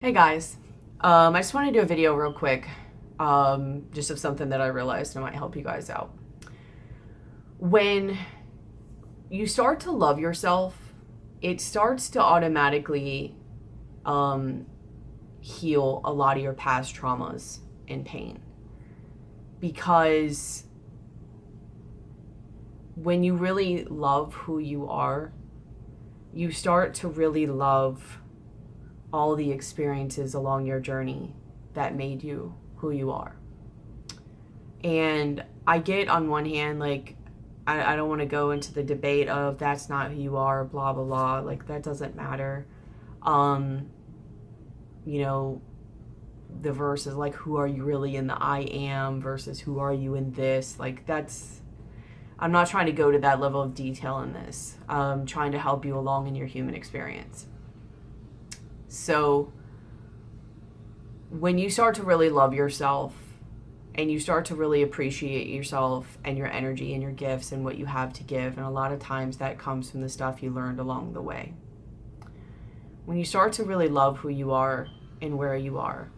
Hey guys, I just want to do a video real quick, just of something that I realized and might help you guys out. When you start to love yourself, it starts to automatically heal a lot of your past traumas and pain. Because when you really love who you are, you start to really love all the experiences along your journey that made you who you are. And I get, on one hand, like, I don't want to go into the debate of that's not who you are, blah, blah, blah. Like, that doesn't matter. You know, the verse is like, who are you really in the I am versus who are you in this? Like, I'm not trying to go to that level of detail in this. I'm trying to help you along in your human experience. So when you start to really love yourself and you start to really appreciate yourself and your energy and your gifts and what you have to give, and a lot of times that comes from the stuff you learned along the way. When you start to really love who you are and where you are,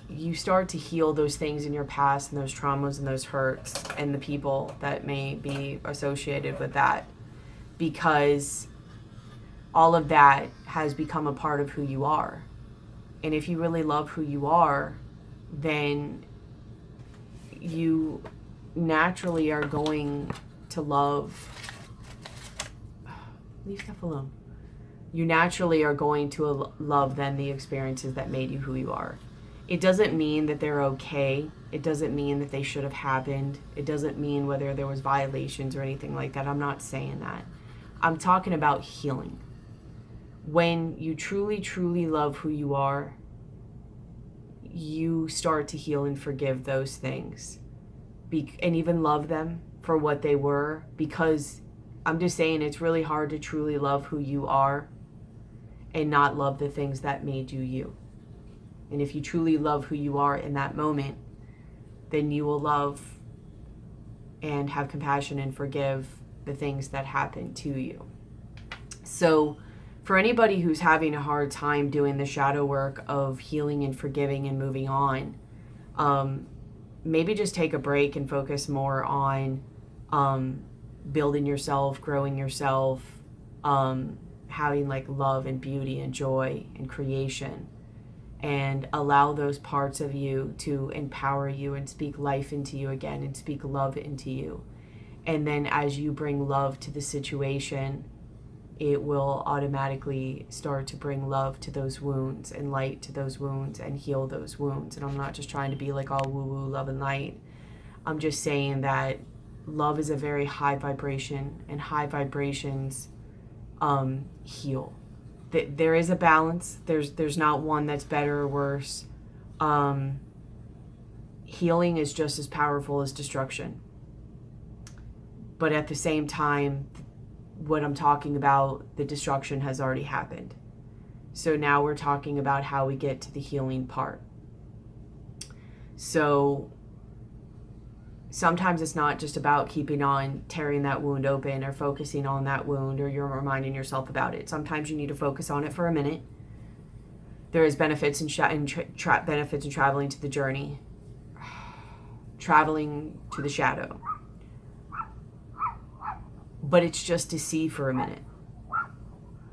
you start to heal those things in your past and those traumas and those hurts and the people that may be associated with that, because all of that has become a part of who you are. And if you really love who you are, then you naturally are going to leave stuff alone. You naturally are going to love then the experiences that made you who you are. It doesn't mean that they're okay. It doesn't mean that they should have happened. It doesn't mean whether there was violations or anything like that. I'm not saying that. I'm talking about healing. When you truly, truly love who you are, you start to heal and forgive those things, and even love them for what they were, because I'm just saying it's really hard to truly love who you are and not love the things that made you you. And if you truly love who you are in that moment, then you will love and have compassion and forgive the things that happened to you. So for anybody who's having a hard time doing the shadow work of healing and forgiving and moving on, maybe just take a break and focus more on building yourself, growing yourself, having like love and beauty and joy and creation, and allow those parts of you to empower you and speak life into you again and speak love into you. And then as you bring love to the situation, it will automatically start to bring love to those wounds and light to those wounds and heal those wounds. And I'm not just trying to be like all woo-woo love and light. I'm just saying that love is a very high vibration, and high vibrations heal. There is a balance. There's not one that's better or worse. Healing is just as powerful as destruction. But at the same time, what I'm talking about, the destruction has already happened. So now we're talking about how we get to the healing part. So sometimes it's not just about keeping on tearing that wound open or focusing on that wound, or you're reminding yourself about it. Sometimes you need to focus on it for a minute. There is benefits in benefits in traveling to the journey, traveling to the shadow. But it's just to see for a minute.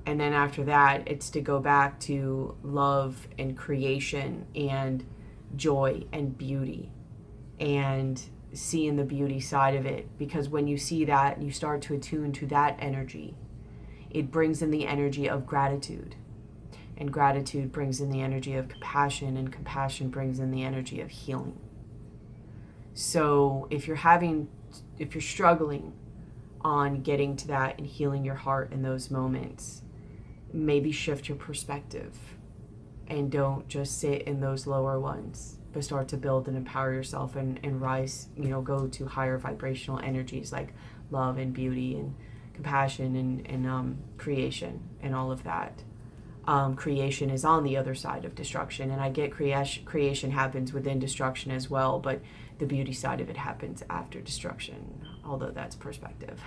And then after that, it's to go back to love and creation and joy and beauty and seeing the beauty side of it. Because when you see that and you start to attune to that energy, it brings in the energy of gratitude. And gratitude brings in the energy of compassion, and compassion brings in the energy of healing. So if you're struggling on getting to that and healing your heart in those moments, maybe shift your perspective and don't just sit in those lower ones, but start to build and empower yourself and rise, go to higher vibrational energies like love and beauty and compassion and creation and all of that. Creation is on the other side of destruction, and I get creation happens within destruction as well, but the beauty side of it happens after destruction, although that's perspective.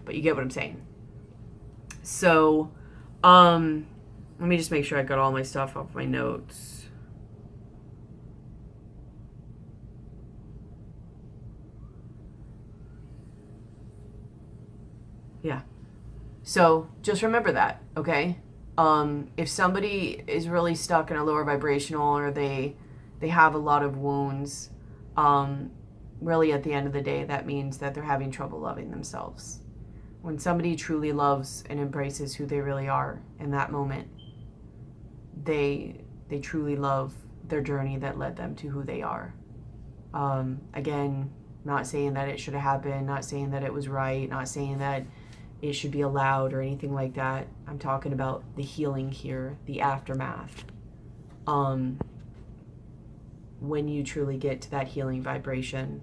But you get what I'm saying. So Let me just make sure I got all my stuff off my notes. Yeah. So just remember that, okay? If somebody is really stuck in a lower vibrational, or they have a lot of wounds, really at the end of the day, that means that they're having trouble loving themselves. When somebody truly loves and embraces who they really are in that moment, they truly love their journey that led them to who they are. Again, not saying that it should have happened, not saying that it was right, not saying that it should be allowed or anything like that. I'm talking about the healing here, the aftermath. When you truly get to that healing vibration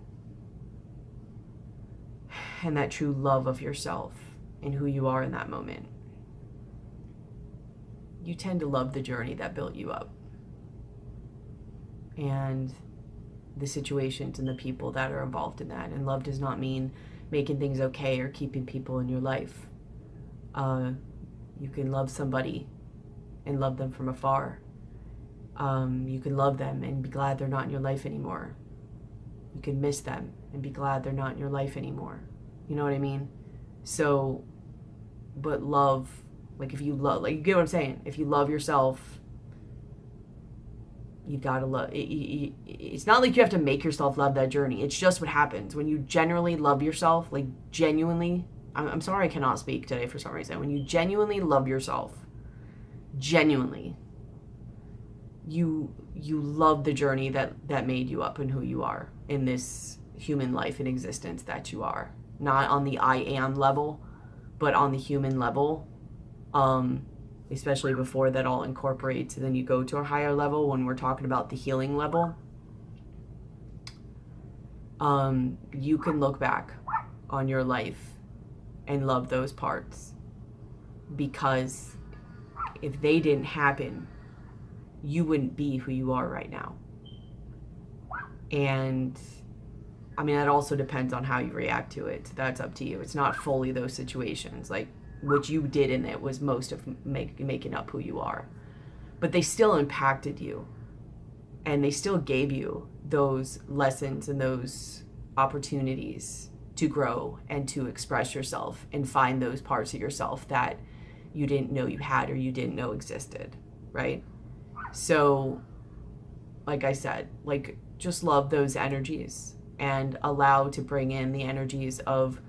and that true love of yourself and who you are in that moment, you tend to love the journey that built you up and the situations and the people that are involved in that. And love does not mean making things okay or keeping people in your life. You can love somebody and love them from afar. You can love them and be glad they're not in your life anymore. You can miss them and be glad they're not in your life anymore. You know what I mean? So, but love, like if you love, like you get what I'm saying? If you love yourself, you gotta love, it's not like you have to make yourself love that journey. It's just what happens when you genuinely love yourself, like genuinely. I'm sorry I cannot speak today for some reason. When you genuinely love yourself, genuinely, you love the journey that made you up and who you are in this human life and existence that you are. Not on the I am level, but on the human level. Especially before that all incorporates, and then you go to a higher level when we're talking about the healing level. You can look back on your life and love those parts, because if they didn't happen, you wouldn't be who you are right now. And I mean, that also depends on how you react to it. That's up to you. It's not fully those situations. Like, what you did in it was most of making up who you are. But they still impacted you. And they still gave you those lessons and those opportunities to grow and to express yourself and find those parts of yourself that you didn't know you had or you didn't know existed, right? So, like I said, like, just love those energies and allow to bring in the energies of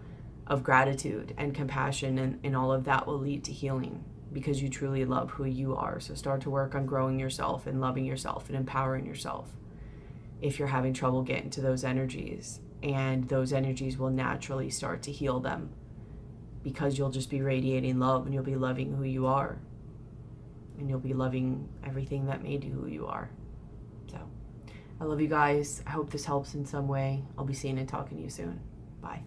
gratitude and compassion, and all of that will lead to healing, because you truly love who you are. So start to work on growing yourself and loving yourself and empowering yourself if you're having trouble getting to those energies, and those energies will naturally start to heal them, because you'll just be radiating love and you'll be loving who you are, and you'll be loving everything that made you who you are. So I love you guys. I hope this helps in some way. I'll be seeing and talking to you soon. Bye.